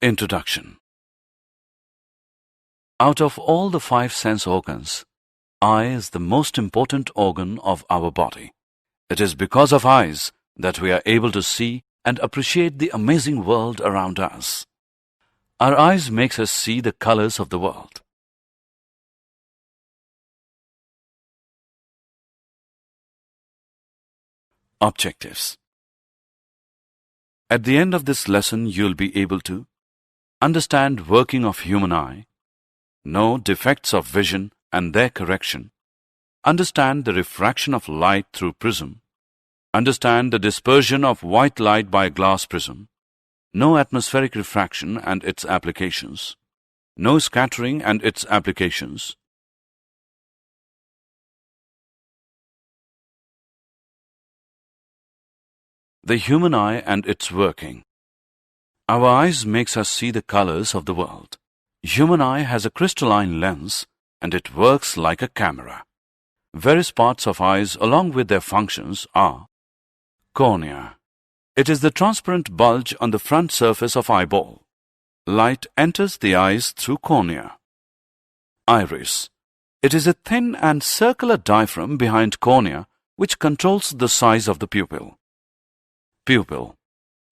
Introduction. Out of all the 5 sense organs, eye is the most important organ of our body. It is because of eyes that we are able to see and appreciate the amazing world around us. Our eyes makes us see the colors of the world. Objectives. At the end of this lesson, you'll be able to understand working of human eye, know defects of vision and their correction, understand the refraction of light through prism, understand the dispersion of white light by glass prism, know atmospheric refraction and its applications, know scattering and its applications, the human eye and its working. Our eyes makes us see the colors of the world. Human eye has a crystalline lens and it works like a camera. Various parts of eyes along with their functions are cornea. It is the transparent bulge on the front surface of eyeball. Light enters the eyes through cornea. Iris. It is a thin and circular diaphragm behind cornea which controls the size of the pupil. Pupil.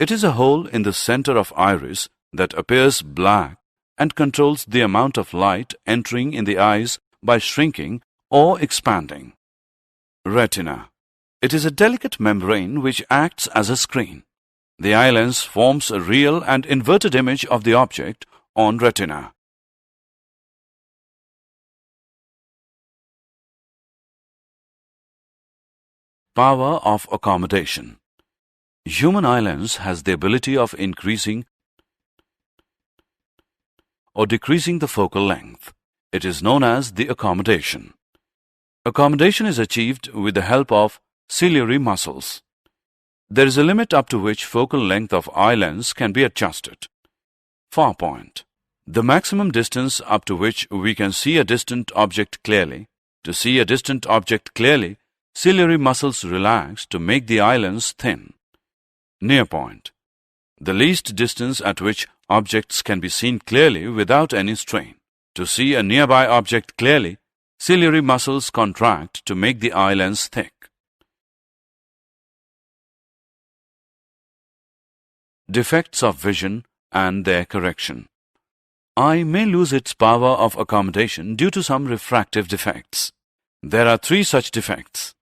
It is a hole in the center of iris that appears black and controls the amount of light entering in the eyes by shrinking or expanding. Retina. It is a delicate membrane which acts as a screen. The eye lens forms a real and inverted image of the object on retina. Power of accommodation. Human eye lens has the ability of increasing or decreasing the focal length. It is known as the accommodation. Accommodation is achieved with the help of ciliary muscles. There is a limit up to which focal length of eye lens can be adjusted. Far point. The maximum distance up to which we can see a distant object clearly. To see a distant object clearly, ciliary muscles relax to make the eye lens thin. Near point. The least distance at which objects can be seen clearly without any strain. To see a nearby object clearly, ciliary muscles contract to make the eye lens thick. Defects of vision and their correction. Eye may lose its power of accommodation due to some refractive defects. There are 3 such defects.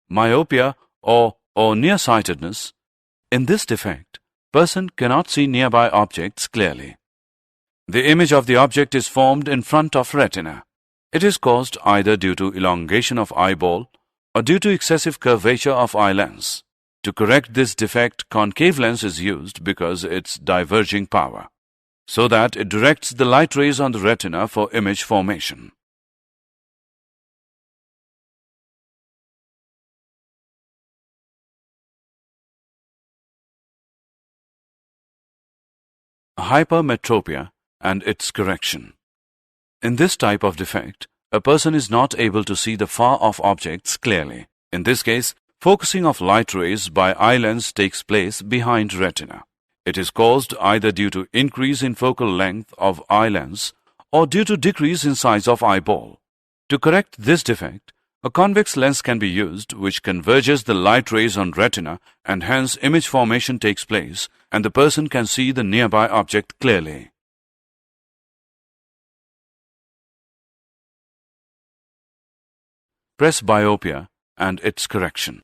Myopia or nearsightedness. In this defect, person cannot see nearby objects clearly. The image of the object is formed in front of retina. It is caused either due to elongation of eyeball or due to excessive curvature of eye lens. To correct this defect, concave lens is used because its diverging power, so that it directs the light rays on the retina for image formation. Hypermetropia and its correction. In this type of defect, a person is not able to see the far-off objects clearly. In this case, focusing of light rays by eye lens takes place behind retina. It is caused either due to increase in focal length of eye lens or due to decrease in size of eyeball. To correct this defect, a convex lens can be used which converges the light rays on retina and hence image formation takes place and the person can see the nearby object clearly. Presbyopia and its correction.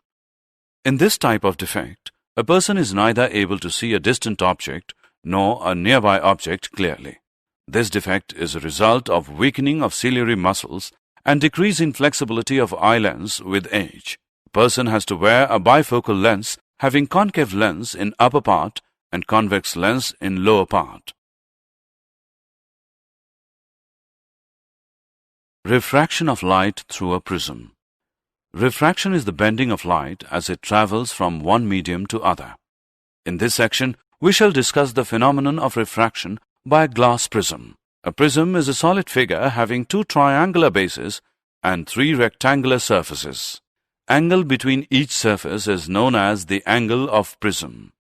In this type of defect, a person is neither able to see a distant object nor a nearby object clearly. This defect is a result of weakening of ciliary muscles and decrease in flexibility of eye lens with age. A person has to wear a bifocal lens having concave lens in upper part and convex lens in lower part. Refraction of light through a prism. Refraction is the bending of light as it travels from one medium to other. In this section, we shall discuss the phenomenon of refraction by a glass prism. A prism is a solid figure having 2 triangular bases and 3 rectangular surfaces. Angle between each surface is known as the angle of prism.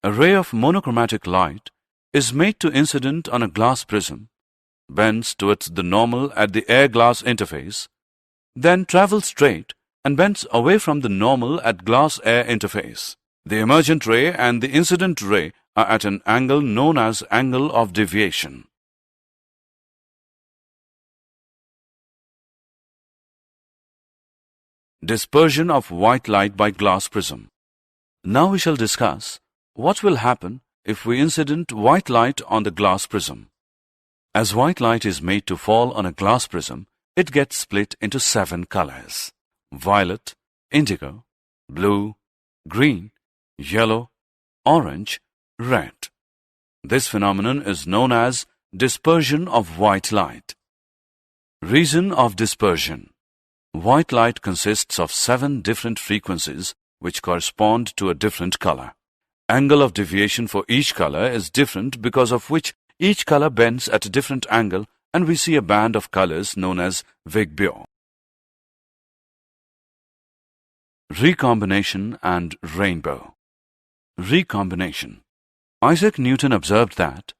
A ray of monochromatic light is made to incident on a glass prism, bends towards the normal at the air-glass interface, then travels straight and bends away from the normal at glass-air interface. The emergent ray and the incident ray are at an angle known as angle of deviation. Dispersion of white light by glass prism. Now we shall discuss what will happen if we incident white light on the glass prism. As white light is made to fall on a glass prism, it gets split into 7 colors: violet, indigo, blue, green, yellow, orange, red. This phenomenon is known as dispersion of white light. Reason of dispersion. White light consists of 7 different frequencies which correspond to a different color. Angle of deviation for each color is different, because of which each color bends at a different angle and we see a band of colors known as Vigbio. Recombination and rainbow. Recombination. Isaac Newton observed that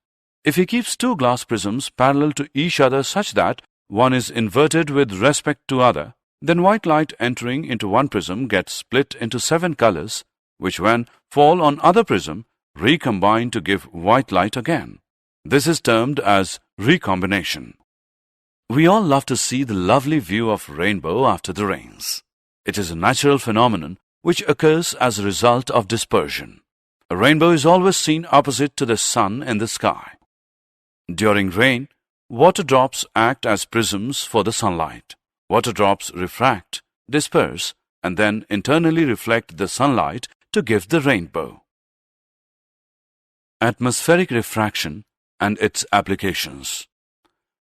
if he keeps 2 glass prisms parallel to each other such that one is inverted with respect to other, then white light entering into one prism gets split into 7 colors, which when fall on other prism, recombine to give white light again. This is termed as recombination. We all love to see the lovely view of rainbow after the rains. It is a natural phenomenon which occurs as a result of dispersion. A rainbow is always seen opposite to the sun in the sky. During rain, water drops act as prisms for the sunlight. Water drops refract, disperse, and then internally reflect the sunlight to give the rainbow. Atmospheric refraction and its applications.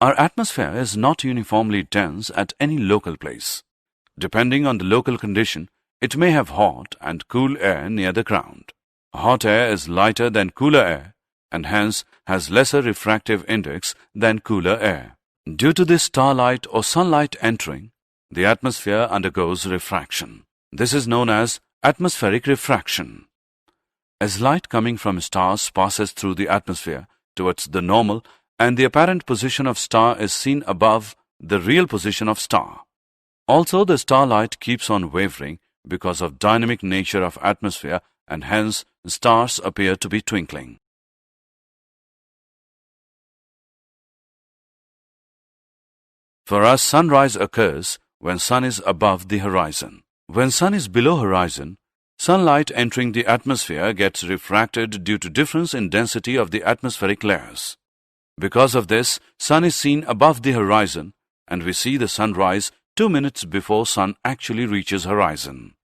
Our atmosphere is not uniformly dense at any local place. Depending on the local condition, it may have hot and cool air near the ground. Hot air is lighter than cooler air and hence has lesser refractive index than cooler air. Due to this starlight or sunlight entering, the atmosphere undergoes refraction. This is known as atmospheric refraction. As light coming from stars passes through the atmosphere towards the normal and the apparent position of star is seen above the real position of star. Also, the starlight keeps on wavering because of dynamic nature of atmosphere and hence stars appear to be twinkling. For us, sunrise occurs when sun is above the horizon. When sun is below horizon, sunlight entering the atmosphere gets refracted due to difference in density of the atmospheric layers. Because of this, sun is seen above the horizon and we see the sunrise 2 minutes before sun actually reaches horizon.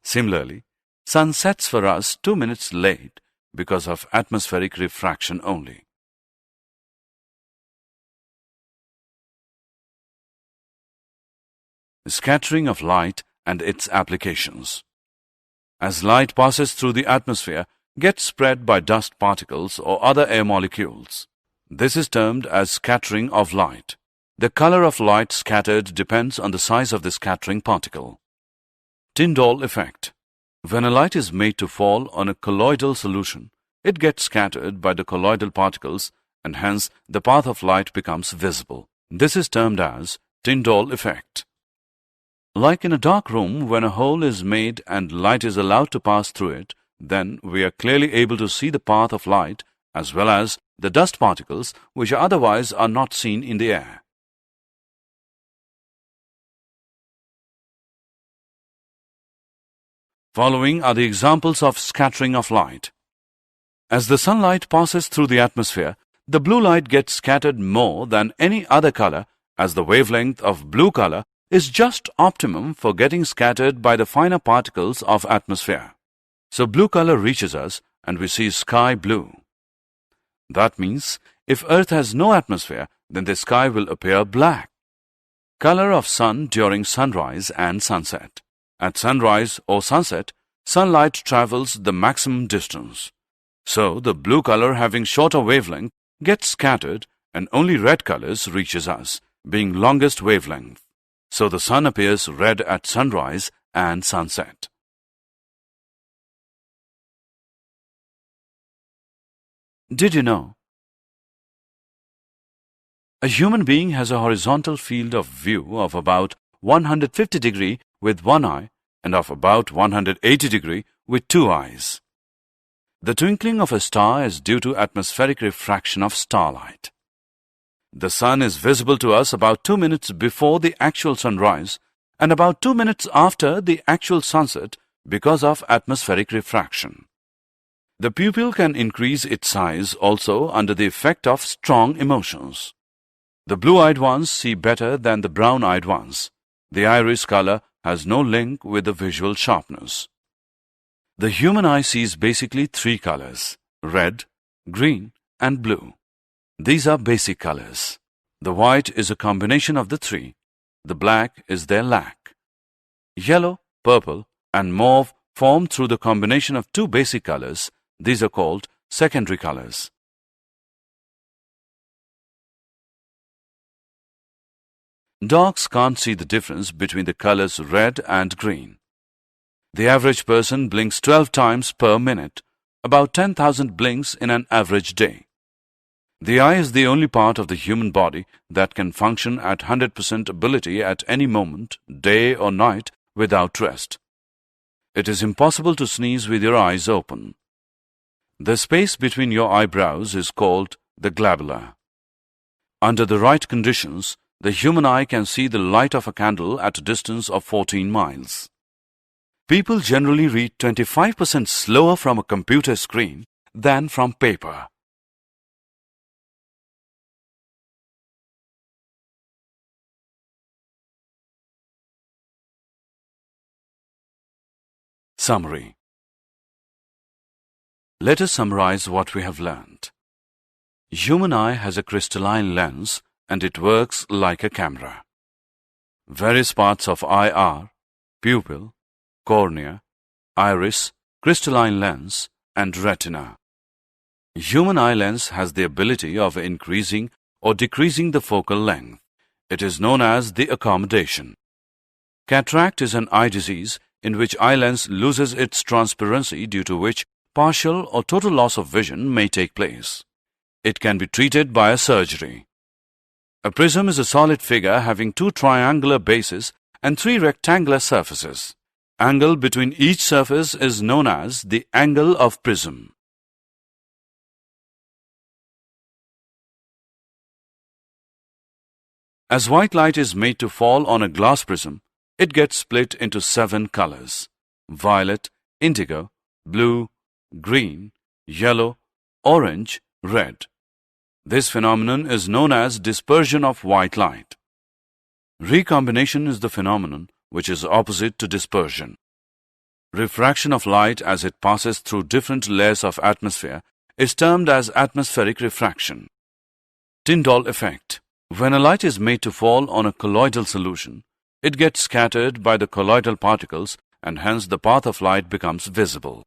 Similarly, sun sets for us 2 minutes late because of atmospheric refraction only. Scattering of light and its applications. As light passes through the atmosphere, gets spread by dust particles or other air molecules. This is termed as scattering of light. The color of light scattered depends on the size of the scattering particle. Tyndall effect. When a light is made to fall on a colloidal solution, it gets scattered by the colloidal particles and hence the path of light becomes visible. This is termed as Tyndall effect. Like in a dark room, when a hole is made and light is allowed to pass through it, then we are clearly able to see the path of light as well as the dust particles which otherwise are not seen in the air. Following are the examples of scattering of light. As the sunlight passes through the atmosphere, the blue light gets scattered more than any other color, as the wavelength of blue color is just optimum for getting scattered by the finer particles of atmosphere. So blue color reaches us and we see sky blue. That means if Earth has no atmosphere, then the sky will appear black. Color of sun during sunrise and sunset. At sunrise or sunset, sunlight travels the maximum distance. So the blue color having shorter wavelength gets scattered and only red colors reaches us, being longest wavelength. So the sun appears red at sunrise and sunset. Did you know? A human being has a horizontal field of view of about 150 degree with one eye and of about 180 degree with two eyes. The twinkling of a star is due to atmospheric refraction of starlight. The sun is visible to us about 2 minutes before the actual sunrise and about 2 minutes after the actual sunset because of atmospheric refraction. The pupil can increase its size also under the effect of strong emotions. The blue-eyed ones see better than the brown-eyed ones. The iris color has no link with the visual sharpness. The human eye sees basically three colors: red, green, and blue. These are basic colors. The white is a combination of the three. The black is their lack. Yellow, purple, and mauve form through the combination of two basic colors. These are called secondary colors. Dogs can't see the difference between the colors red and green. The average person blinks 12 times per minute, about 10,000 blinks in an average day. The eye is the only part of the human body that can function at 100% ability at any moment, day or night, without rest. It is impossible to sneeze with your eyes open. The space between your eyebrows is called the glabella. Under the right conditions, the human eye can see the light of a candle at a distance of 14 miles. People generally read 25% slower from a computer screen than from paper. Summary. Let us summarize what we have learned. Human eye has a crystalline lens and it works like a camera. Various parts of eye are pupil, cornea, iris, crystalline lens, and retina. Human eye lens has the ability of increasing or decreasing the focal length. It is known as the accommodation. Cataract is an eye disease in which eye lens loses its transparency, due to which partial or total loss of vision may take place. It can be treated by a surgery. A prism is a solid figure having two triangular bases and three rectangular surfaces. Angle between each surface is known as the angle of prism. As white light is made to fall on a glass prism, it gets split into 7 colors: violet, indigo, blue, green, yellow, orange, red. This phenomenon is known as dispersion of white light. Recombination is the phenomenon which is opposite to dispersion. Refraction of light as it passes through different layers of atmosphere is termed as atmospheric refraction. Tyndall effect. When a light is made to fall on a colloidal solution, it gets scattered by the colloidal particles and hence the path of light becomes visible.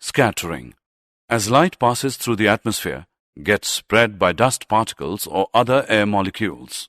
Scattering. As light passes through the atmosphere, gets spread by dust particles or other air molecules.